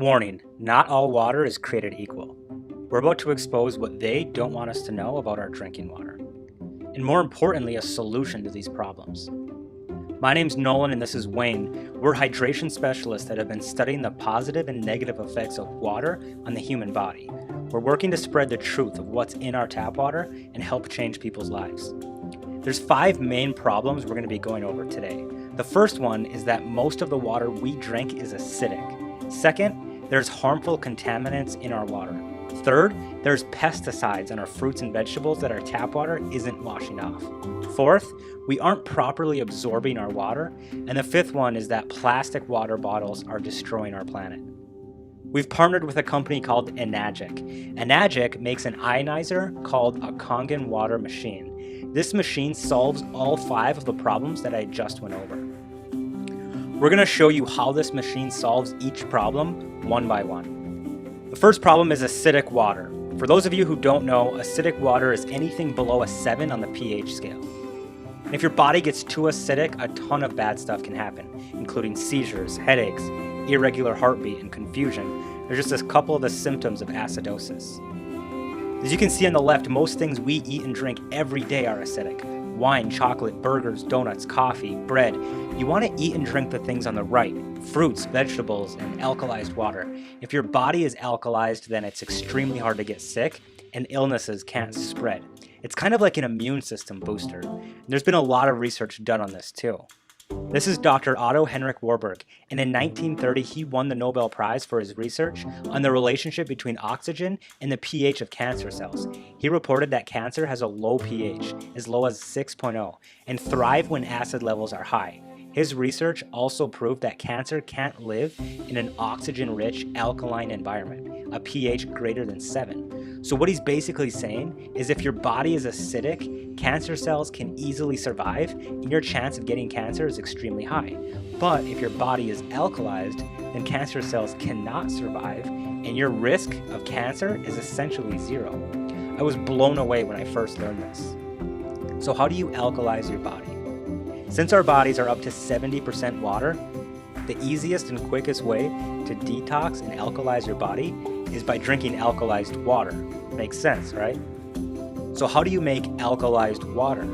Warning, not all water is created equal. We're about to expose what they don't want us to know about our drinking water. And more importantly, a solution to these problems. My name's Nolan and this is Wayne. We're hydration specialists that have been studying the positive and negative effects of water on the human body. We're working to spread the truth of what's in our tap water and help change people's lives. There's 5 main problems we're going to be going over today. The first one is that most of the water we drink is acidic. Second, there's harmful contaminants in our water. Third, there's pesticides in our fruits and vegetables that our tap water isn't washing off. Fourth, we aren't properly absorbing our water. And the fifth one is that plastic water bottles are destroying our planet. We've partnered with a company called Enagic. Enagic makes an ionizer called a Kangen water machine. This machine solves all 5 of the problems that I just went over. We're going to show you how this machine solves each problem one by one. The first problem is acidic water. For those of you who don't know, acidic water is anything below a 7 on the pH scale. And if your body gets too acidic, a ton of bad stuff can happen, including seizures, headaches, irregular heartbeat, and confusion. There's just a couple of the symptoms of acidosis. As you can see on the left, most things we eat and drink every day are acidic. Wine, chocolate, burgers, donuts, coffee, bread. You want to eat and drink the things on the right: fruits, vegetables, and alkalized water. If your body is alkalized, then it's extremely hard to get sick and illnesses can't spread. It's kind of like an immune system booster. There's been a lot of research done on this too. This is Dr. Otto Henrik Warburg, and in 1930 he won the Nobel Prize for his research on the relationship between oxygen and the pH of cancer cells. He reported that cancer has a low pH, as low as 6.0, and thrive when acid levels are high. His research also proved that cancer can't live in an oxygen-rich alkaline environment, a pH greater than 7. So what he's basically saying is if your body is acidic, cancer cells can easily survive and your chance of getting cancer is extremely high. But if your body is alkalized, then cancer cells cannot survive and your risk of cancer is essentially 0. I was blown away when I first learned this. So how do you alkalize your body? Since our bodies are up to 70% water, the easiest and quickest way to detox and alkalize your body is by drinking alkalized water. Makes sense, right? So how do you make alkalized water?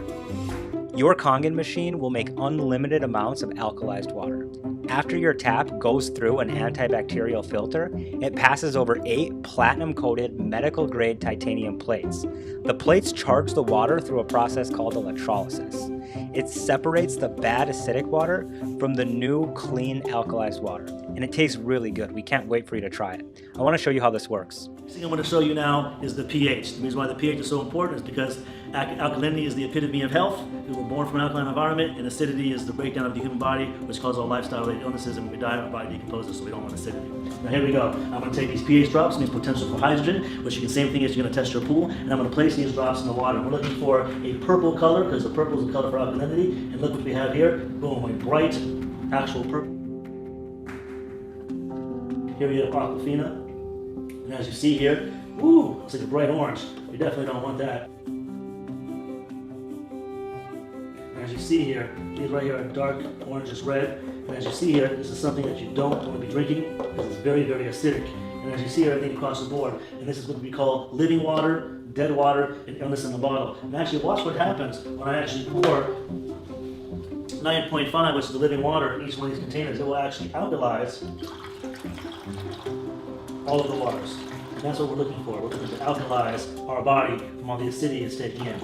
Your Kangen machine will make unlimited amounts of alkalized water. After your tap goes through an antibacterial filter, it passes over 8 platinum-coated medical-grade titanium plates. The plates charge the water through a process called electrolysis. It separates the bad acidic water from the new, clean, alkalized water. And it tastes really good. We can't wait for you to try it. I want to show you how this works. The thing I'm going to show you now is the pH. The reason why the pH is so important is because alkalinity is the epitome of health. We were born from an alkaline environment, and acidity is the breakdown of the human body, which causes all lifestyle-related illnesses, and when we die, our body decomposes, so we don't want acidity. Now here we go. I'm going to take these pH drops, means potential for hydrogen, which is the same thing as you're going to test your pool, and I'm going to place these drops in the water. We're looking for a purple color, because the purple is the color for alkalinity, and look what we have here. Boom, a bright, actual purple. Here we have aquafina, and as you see here, ooh, looks like a bright orange. You definitely don't want that. And as you see here, these right here are dark orange red. And as you see here, this is something that you don't want to be drinking because it's very, very acidic. And as you see here, everything across the board. And this is what we call living water, dead water, and illness in the bottle. And actually, watch what happens when I actually pour 9.5, which is the living water, in each one of these containers. It will actually alkalize all of the waters. And that's what we're looking for. We're looking to alkalize our body from all the acidity it's taking in.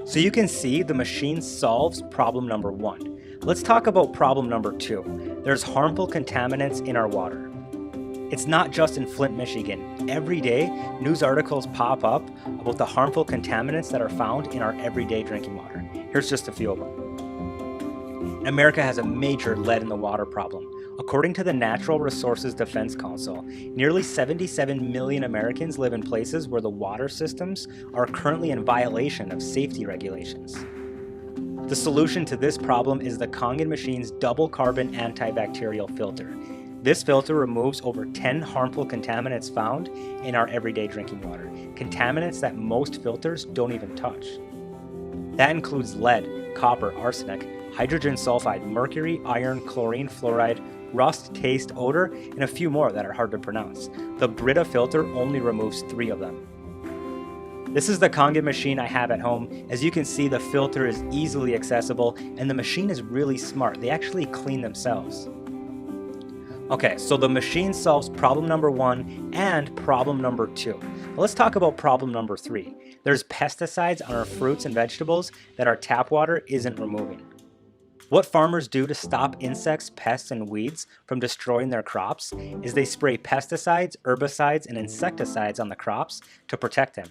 So you can see the machine solves problem number 1. Let's talk about problem number 2. There's harmful contaminants in our water. It's not just in Flint, Michigan. Every day, news articles pop up about the harmful contaminants that are found in our everyday drinking water. Here's just a few of them. America has a major lead in the water problem. According to the Natural Resources Defense Council, nearly 77 million Americans live in places where the water systems are currently in violation of safety regulations. The solution to this problem is the Kangen machine's double carbon antibacterial filter. This filter removes over 10 harmful contaminants found in our everyday drinking water, contaminants that most filters don't even touch. That includes lead, copper, arsenic, hydrogen sulfide, mercury, iron, chlorine, fluoride, rust, taste, odor, and a few more that are hard to pronounce. The Brita filter only removes 3 of them. This is the Kangen machine I have at home. As you can see, the filter is easily accessible and the machine is really smart. They actually clean themselves. Okay, so the machine solves problem number 1 and problem number 2. Let's talk about problem number 3. There's pesticides on our fruits and vegetables that our tap water isn't removing. What farmers do to stop insects, pests, and weeds from destroying their crops is they spray pesticides, herbicides, and insecticides on the crops to protect them.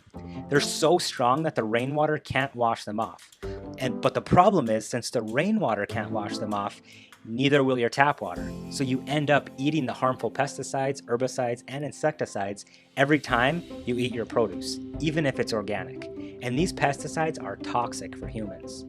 They're so strong that the rainwater can't wash them off. But the problem is, since the rainwater can't wash them off, neither will your tap water. So you end up eating the harmful pesticides, herbicides, and insecticides every time you eat your produce, even if it's organic. And these pesticides are toxic for humans.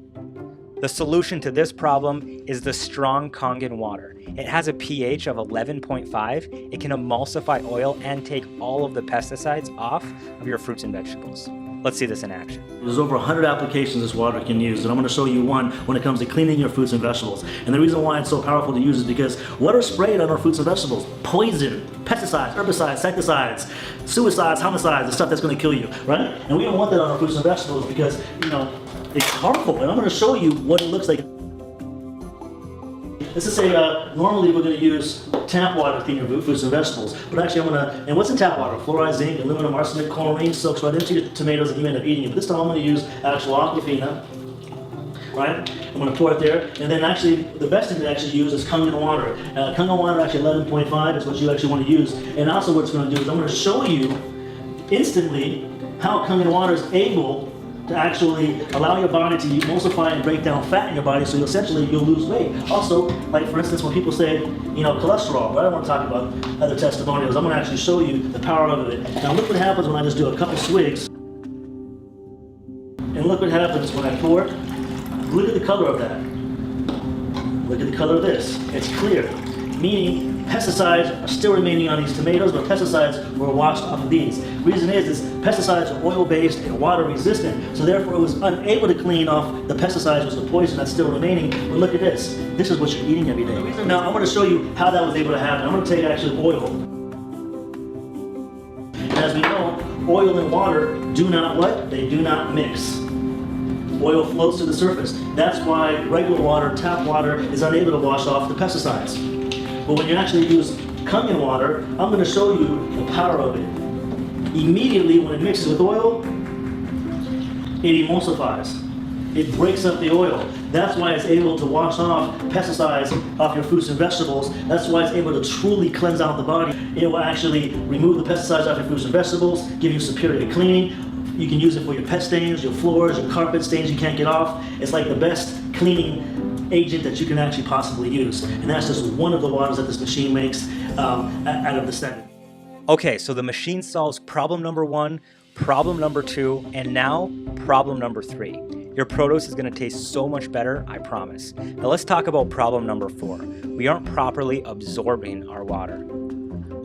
The solution to this problem is the strong Kangen water. It has a pH of 11.5. It can emulsify oil and take all of the pesticides off of your fruits and vegetables. Let's see this in action. There's over 100 applications this water can use, and I'm going to show you one when it comes to cleaning your fruits and vegetables. And the reason why it's so powerful to use is because what are sprayed on our fruits and vegetables? Poison, pesticides, herbicides, insecticides, suicides, homicides, the stuff that's going to kill you, right? And we don't want that on our fruits and vegetables because, it's harmful. And I'm going to show you what it looks like. Let's just say normally we're going to use tap water to clean your fruits and vegetables, but actually and what's in tap water? Fluoride, zinc, aluminum, arsenic, chlorine soaks right into your tomatoes and you end up eating it. But this time I'm going to use actual aquafina, right? I'm going to pour it there, and then actually the best thing to actually use is Kangen water. Kangen water actually 11.5 is what you actually want to use. And also what it's going to do is I'm going to show you instantly how Kangen water is able to actually allow your body to emulsify and break down fat in your body, so you'll lose weight. Also, like for instance, when people say, cholesterol, but I don't want to talk about other testimonials. I'm going to actually show you the power of it. Now look what happens when I just do a couple swigs. And look what happens when I pour it. Look at the color of that. Look at the color of this. It's clear, meaning pesticides are still remaining on these tomatoes, but pesticides were washed off of these. Reason is pesticides are oil-based and water-resistant, so therefore it was unable to clean off the pesticides, which was the poison that's still remaining. But look at this. This is what you're eating every day. Now I'm going to show you how that was able to happen. I'm going to take actually oil. And as we know, oil and water do not what? They do not mix. Oil floats to the surface. That's why regular water, tap water, is unable to wash off the pesticides. But when you actually use Kangen water, I'm going to show you the power of it. Immediately when it mixes with oil, it emulsifies. It breaks up the oil. That's why it's able to wash off pesticides off your fruits and vegetables. That's why it's able to truly cleanse out the body. It will actually remove the pesticides off your fruits and vegetables, give you superior cleaning. You can use it for your pet stains, your floors, your carpet stains you can't get off. It's like the best cleaning agent that you can actually possibly use. And that's just one of the waters that this machine makes out of the 7. Okay, so the machine solves problem number 1, problem number 2, and now problem number 3. Your produce is going to taste so much better, I promise. Now let's talk about problem number 4. We aren't properly absorbing our water.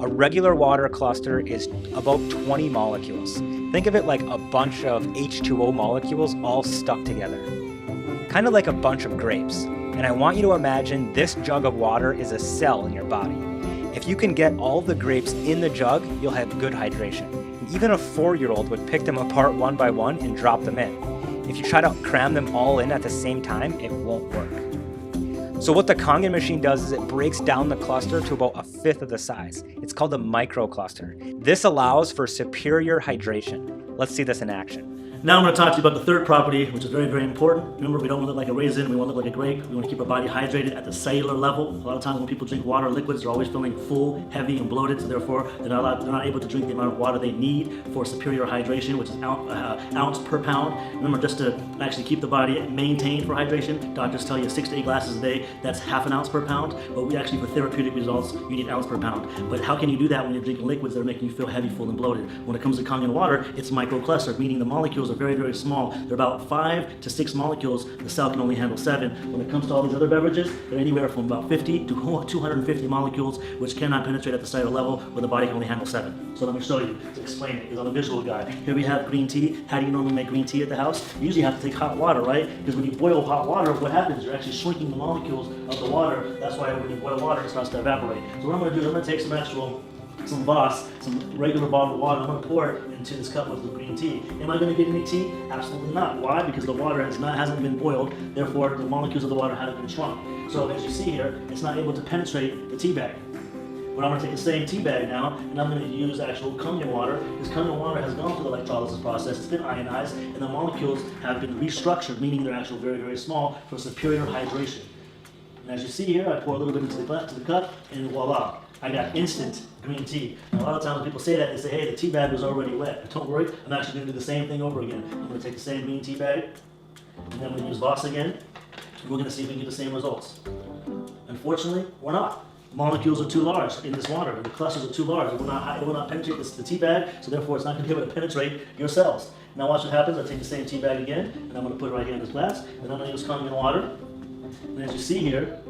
A regular water cluster is about 20 molecules. Think of it like a bunch of H2O molecules all stuck together. Kind of like a bunch of grapes. And I want you to imagine this jug of water is a cell in your body. If you can get all the grapes in the jug, you'll have good hydration. And even a 4-year-old would pick them apart one by one and drop them in. If you try to cram them all in at the same time, it won't work. So what the Kangen machine does is it breaks down the cluster to about 1/5 of the size. It's called a microcluster. This allows for superior hydration. Let's see this in action. Now I'm going to talk to you about the third property, which is very, very important. Remember, we don't want to look like a raisin, we want to look like a grape. We want to keep our body hydrated at the cellular level. A lot of times when people drink water liquids, they're always feeling full, heavy, and bloated, so therefore they're not able to drink the amount of water they need for superior hydration, which is ounce per pound. Remember, just to actually keep the body maintained for hydration, doctors tell you 6 to 8 glasses a day, that's 1/2 ounce per pound, but we actually, for therapeutic results, you need ounce per pound. But how can you do that when you're drinking liquids that are making you feel heavy, full, and bloated? When it comes to Kangen water, it's microcluster, meaning the molecules molecules are very, very small. They're about 5 to 6 molecules. The cell can only handle 7. When it comes to all these other beverages, they're anywhere from about 50 to 250 molecules, which cannot penetrate at the cellular level, where the body can only handle 7. So let me show you to explain it. It's on a visual guide. Here we have green tea. How do you normally make green tea at the house? You usually have to take hot water, right? Because when you boil hot water, what happens is you're actually shrinking the molecules of the water. That's why when you boil water, it starts to evaporate. So what I'm going to do is I'm going to take some Voss, some regular bottled water. I'm going to pour it into this cup with the green tea. Am I going to get any tea? Absolutely not. Why? Because the water hasn't been boiled. Therefore, the molecules of the water haven't been shrunk. So as you see here, it's not able to penetrate the tea bag. But I'm going to take the same tea bag now, and I'm going to use actual Kangen water. This Kangen water has gone through the electrolysis process. It's been ionized, and the molecules have been restructured, meaning they're actually very, very small for superior hydration. And as you see here, I pour a little bit into the cup, and voila, I got instant green tea. And a lot of times when people say that, they say, hey, the tea bag was already wet. Don't worry, I'm actually going to do the same thing over again. I'm going to take the same green tea bag, and then I'm going to use Voss again. We're going to see if we can get the same results. Unfortunately, we're not. Molecules are too large in this water. The clusters are too large. It will not penetrate the tea bag, so therefore it's not going to be able to penetrate your cells. Now watch what happens. I take the same tea bag again, and I'm going to put it right here in this glass, and I'm going to use Kangen water. And as you see here,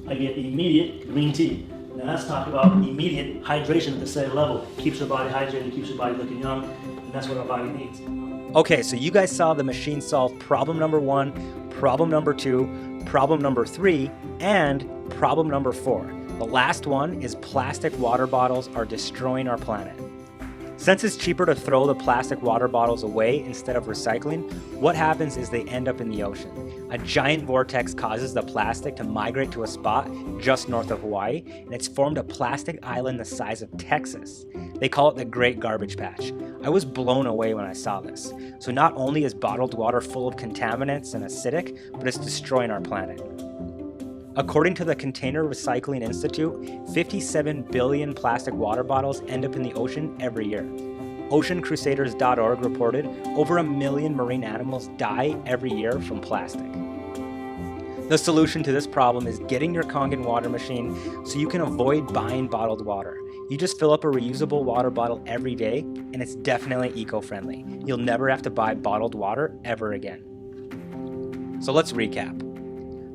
I get immediate green tea. Now let's talk about immediate hydration at the cellular level. Keeps your body hydrated, keeps your body looking young, and that's what our body needs. Okay, so you guys saw the machine solve problem number 1, problem number 2, problem number 3, and problem number 4. The last one is plastic water bottles are destroying our planet. Since it's cheaper to throw the plastic water bottles away instead of recycling, what happens is they end up in the ocean. A giant vortex causes the plastic to migrate to a spot just north of Hawaii, and it's formed a plastic island the size of Texas. They call it the Great Garbage Patch. I was blown away when I saw this. So not only is bottled water full of contaminants and acidic, but it's destroying our planet. According to the Container Recycling Institute, 57 billion plastic water bottles end up in the ocean every year. OceanCrusaders.org reported over 1 million marine animals die every year from plastic. The solution to this problem is getting your Kangen water machine so you can avoid buying bottled water. You just fill up a reusable water bottle every day, and it's definitely eco-friendly. You'll never have to buy bottled water ever again. So let's recap.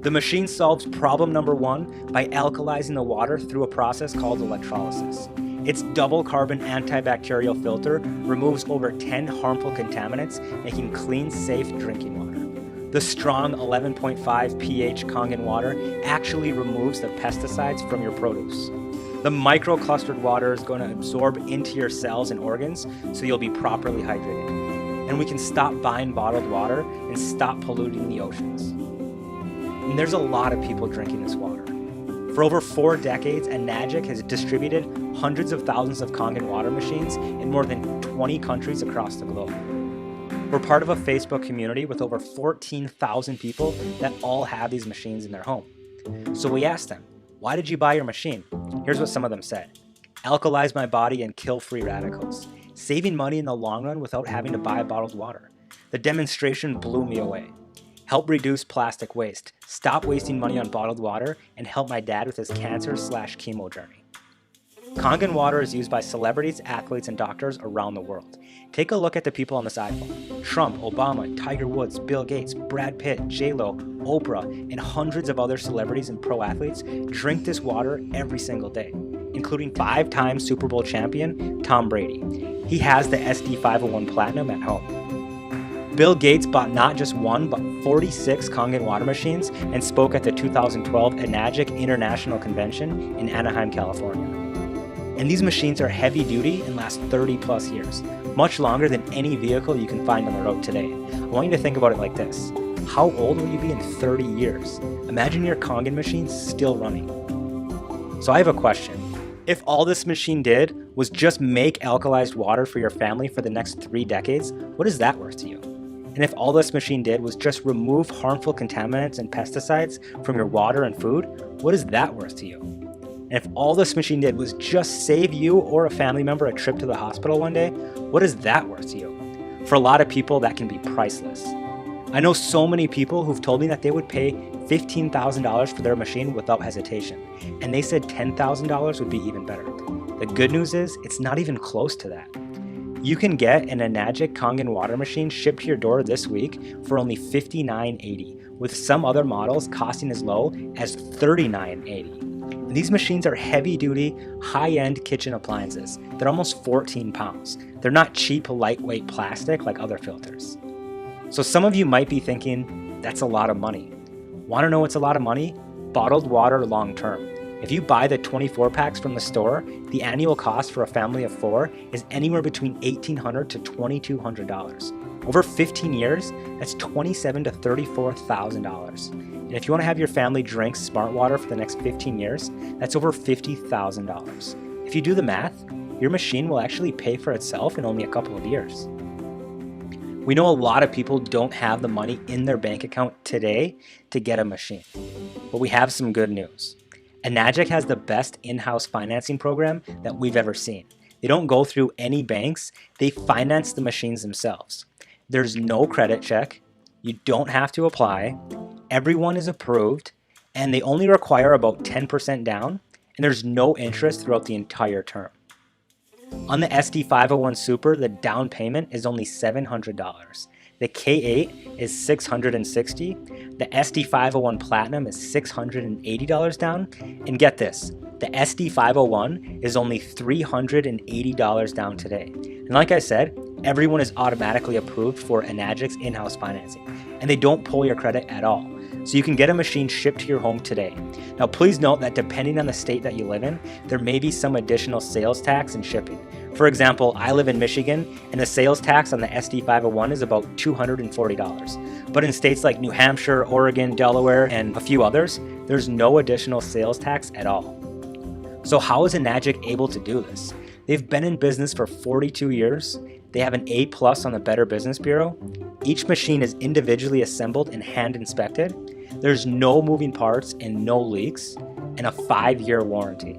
The machine solves problem number 1 by alkalizing the water through a process called electrolysis. Its double carbon antibacterial filter removes over 10 harmful contaminants, making clean, safe drinking water. The strong 11.5 pH Kangen water actually removes the pesticides from your produce. The microclustered water is going to absorb into your cells and organs, so you'll be properly hydrated. And we can stop buying bottled water and stop polluting the oceans. And there's a lot of people drinking this water. For over 4 decades, Enagic has distributed hundreds of thousands of Kangen water machines in more than 20 countries across the globe. We're part of a Facebook community with over 14,000 people that all have these machines in their home. So we asked them, why did you buy your machine? Here's what some of them said. Alkalize my body and kill free radicals. Saving money in the long run without having to buy bottled water. The demonstration blew me away. Help reduce plastic waste, stop wasting money on bottled water, and help my dad with his cancer/chemo journey. Kangen water is used by celebrities, athletes, and doctors around the world. Take a look at the people on this iPhone. Trump, Obama, Tiger Woods, Bill Gates, Brad Pitt, J-Lo, Oprah, and hundreds of other celebrities and pro athletes drink this water every single day, including 5-time Super Bowl champion Tom Brady. He has the SD501 Platinum at home. Bill Gates bought not just 1, but 46 Kangen water machines and spoke at the 2012 Enagic International Convention in Anaheim, California. And these machines are heavy duty and last 30 plus years, much longer than any vehicle you can find on the road today. I want you to think about it like this. How old will you be in 30 years? Imagine your Kangen machine still running. So I have a question. If all this machine did was just make alkalized water for your family for the next 3 decades, what is that worth to you? And if all this machine did was just remove harmful contaminants and pesticides from your water and food, what is that worth to you? And if all this machine did was just save you or a family member a trip to the hospital one day, what is that worth to you? For a lot of people, that can be priceless. I know so many people who've told me that they would pay $15,000 for their machine without hesitation, and they said $10,000 would be even better. The good news is, it's not even close to that. You can get an Enagic Kangen water machine shipped to your door this week for only $59.80, with some other models costing as low as $39.80. These machines are heavy-duty, high-end kitchen appliances. They're almost 14 pounds. They're not cheap, lightweight plastic like other filters. So some of you might be thinking, that's a lot of money. Want to know what's a lot of money? Bottled water long term. If you buy the 24 packs from the store, the annual cost for a family of 4 is anywhere between $1,800 to $2,200. Over 15 years, that's $27,000 to $34,000. And if you want to have your family drink smart water for the next 15 years, that's over $50,000. If you do the math, your machine will actually pay for itself in only a couple of years. We know a lot of people don't have the money in their bank account today to get a machine, but we have some good news. Enagic has the best in-house financing program that we've ever seen. They don't go through any banks, they finance the machines themselves. There's no credit check, you don't have to apply, everyone is approved, and they only require about 10% down, and there's no interest throughout the entire term. On the SD501 Super, the down payment is only $700. The K8 is $660. The SD501 Platinum is $680 down. And get this, the SD501 is only $380 down today. And like I said, everyone is automatically approved for Enagic's in-house financing, and they don't pull your credit at all. So you can get a machine shipped to your home today. Now please note that depending on the state that you live in, there may be some additional sales tax and shipping. For example, I live in Michigan, and the sales tax on the SD501 is about $240. But in states like New Hampshire, Oregon, Delaware, and a few others, there's no additional sales tax at all. So how is Enagic able to do this? They've been in business for 42 years. They have an A+ on the Better Business Bureau. Each machine is individually assembled and hand inspected. There's no moving parts and no leaks, and a 5-year warranty.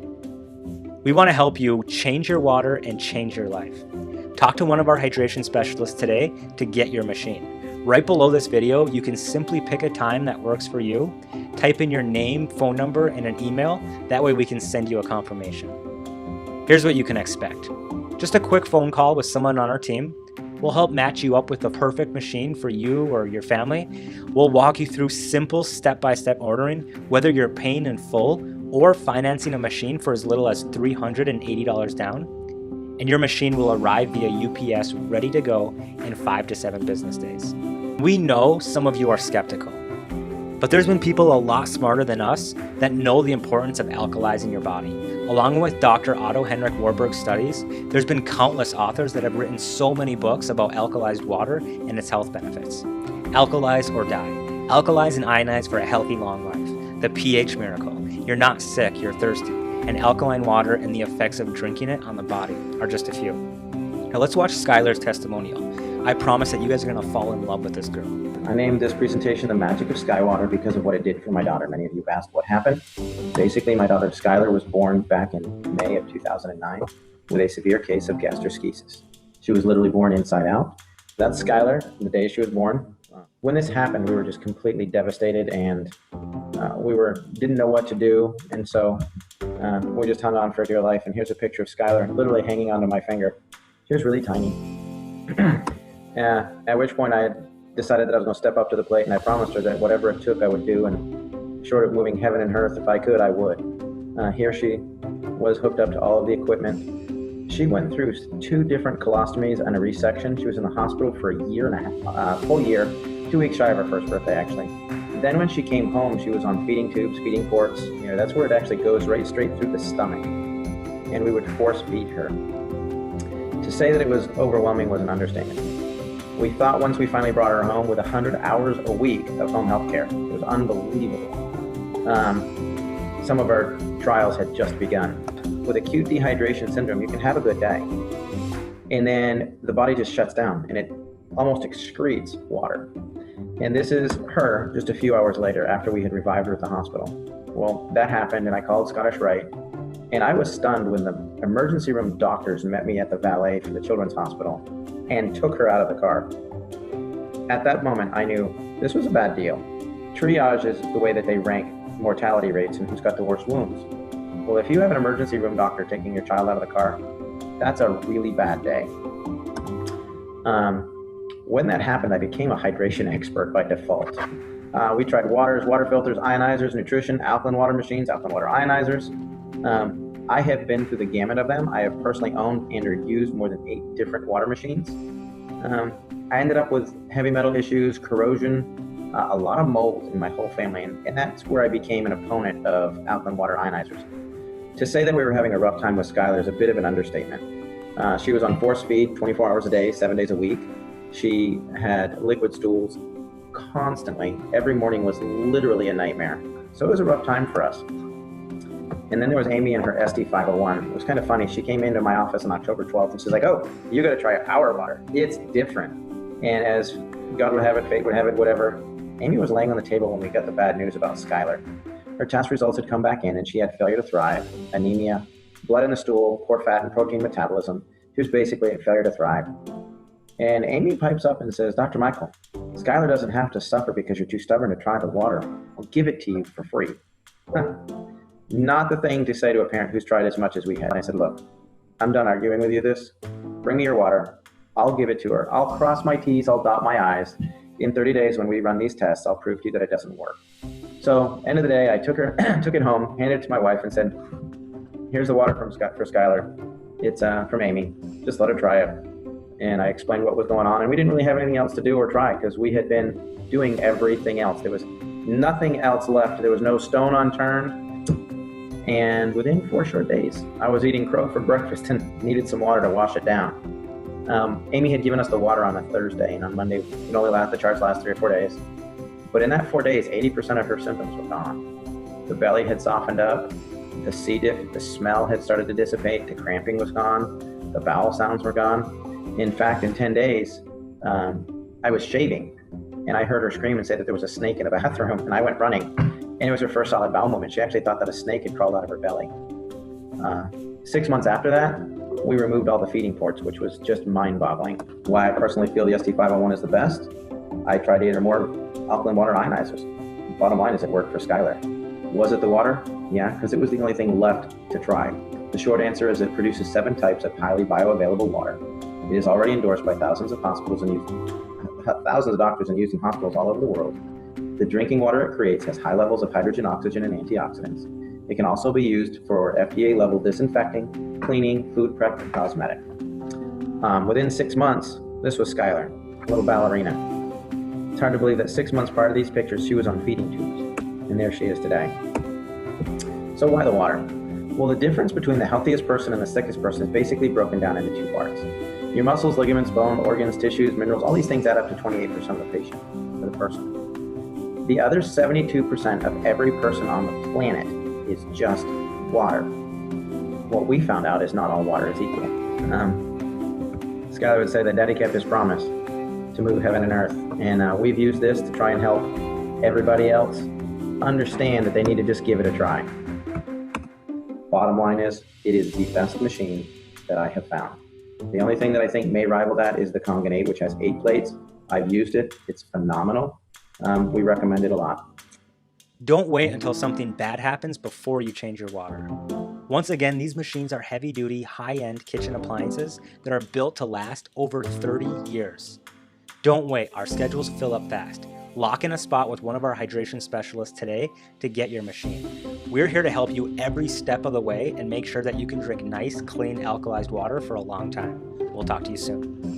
We want to help you change your water and change your life. Talk to one of our hydration specialists today to get your machine. Right below this video, you can simply pick a time that works for you, type in your name, phone number, and an email. That way we can send you a confirmation. Here's what you can expect. Just a quick phone call with someone on our team. We'll help match you up with the perfect machine for you or your family. We'll walk you through simple step-by-step ordering, whether you're paying in full or financing a machine for as little as $380 down. And your machine will arrive via UPS ready to go in 5 to 7 business days. We know some of you are skeptical, but there's been people a lot smarter than us that know the importance of alkalizing your body. Along with Dr. Otto Henrik Warburg's studies, there's been countless authors that have written so many books about alkalized water and its health benefits. Alkalize or die. Alkalize and ionize for a healthy long life. The pH miracle. You're not sick, you're thirsty. And alkaline water and the effects of drinking it on the body are just a few. Now let's watch Skylar's testimonial. I promise that you guys are going to fall in love with this girl. I named this presentation The Magic of Skywater because of what it did for my daughter. Many of you have asked what happened. Basically, my daughter Skylar was born back in May of 2009 with a severe case of gastroschisis. She was literally born inside out. That's Skylar, the day she was born. When this happened, we were just completely devastated, and we didn't know what to do, and so we just hung on for dear life. And here's a picture of Skylar literally hanging onto my finger. She was really tiny. At which point I decided that I was going to step up to the plate, and I promised her that whatever it took I would do, and short of moving heaven and earth, if I could, I would. Here she was hooked up to all of the equipment. She went through 2 different colostomies and a resection. She was in the hospital for a year and a half, full year, 2 weeks shy of her first birthday actually. Then when she came home, she was on feeding tubes, feeding ports. That's where it actually goes right straight through the stomach. And we would force feed her. To say that it was overwhelming was an understatement. We thought once we finally brought her home with 100 hours a week of home health care. It was unbelievable. Some of our trials had just begun. With acute dehydration syndrome, you can have a good day, and then the body just shuts down and it almost excretes water. And this is her just a few hours later after we had revived her at the hospital. Well, that happened, and I called Scottish Rite, and I was stunned when the emergency room doctors met me at the valet for the Children's Hospital and took her out of the car. At that moment, I knew this was a bad deal. Triage is the way that they rank mortality rates and who's got the worst wounds. Well, if you have an emergency room doctor taking your child out of the car, that's a really bad day. When that happened, I became a hydration expert by default. We tried waters, water filters, ionizers, nutrition, alkaline water machines, alkaline water ionizers. I have been through the gamut of them. I have personally owned and or used more than 8 different water machines. I ended up with heavy metal issues, corrosion, a lot of mold in my whole family, and that's where I became an opponent of alkaline water ionizers. To say that we were having a rough time with Skylar is a bit of an understatement. She was on force feed 24 hours a day, 7 days a week. She had liquid stools constantly. Every morning was literally a nightmare. So it was a rough time for us. And then there was Amy and her SD501. It was kind of funny. She came into my office on October 12th and she's like, oh, you got to try our water. It's different. And as God would have it, fate would have it, whatever, Amy was laying on the table when we got the bad news about Skylar. Her test results had come back in and she had failure to thrive, anemia, blood in the stool, poor fat and protein metabolism. She was basically a failure to thrive. And Amy pipes up and says, Dr. Michael, Skylar doesn't have to suffer because you're too stubborn to try the water. I'll give it to you for free. Not the thing to say to a parent who's tried as much as we had. I said, look, I'm done arguing with you this. Bring me your water. I'll give it to her. I'll cross my T's. I'll dot my I's. In 30 days when we run these tests, I'll prove to you that it doesn't work. So end of the day, I took it home, handed it to my wife and said, here's the water for Skylar. It's from Amy. Just let her try it. And I explained what was going on. And we didn't really have anything else to do or try because we had been doing everything else. There was nothing else left. There was no stone unturned. And within 4 short days, I was eating crow for breakfast and needed some water to wash it down. Amy had given us the water on a Thursday, and on Monday, the charts last 3 or 4 days. But in that 4 days, 80% of her symptoms were gone. The belly had softened up, the C. diff, the smell had started to dissipate, the cramping was gone, the bowel sounds were gone. In fact, in 10 days, I was shaving, and I heard her scream and say that there was a snake in the bathroom, and I went running. And it was her first solid bowel movement. She actually thought that a snake had crawled out of her belly. 6 months after that, we removed all the feeding ports, which was just mind-boggling. Why I personally feel the SD501 is the best, I tried 8 or more alkaline water ionizers. Bottom line is it worked for Skylar. Was it the water? Yeah, because it was the only thing left to try. The short answer is it produces 7 types of highly bioavailable water. It is already endorsed by thousands of hospitals and thousands of doctors and used in hospitals all over the world. The drinking water it creates has high levels of hydrogen, oxygen, and antioxidants. It can also be used for FDA-level disinfecting, cleaning, food prep, and cosmetic. Within 6 months, this was Skylar, a little ballerina. It's hard to believe that 6 months prior to these pictures, she was on feeding tubes, and there she is today. So why the water? Well, the difference between the healthiest person and the sickest person is basically broken down into 2 parts. Your muscles, ligaments, bone, organs, tissues, minerals, all these things add up to 28% of the patient, or the person. The other 72% of every person on the planet is just water. What we found out is not all water is equal. Skylar would say that Daddy kept his promise to move heaven and earth, and we've used this to try and help everybody else understand that they need to just give it a try. Bottom line is, it is the best machine that I have found. The only thing that I think may rival that is the Kangen 8, which has 8 plates. I've used it. It's phenomenal. We recommend it a lot. Don't wait until something bad happens before you change your water. Once again, these machines are heavy-duty, high-end kitchen appliances that are built to last over 30 years. Don't wait, our schedules fill up fast. Lock in a spot with one of our hydration specialists today to get your machine. We're here to help you every step of the way and make sure that you can drink nice, clean, alkalized water for a long time. We'll talk to you soon.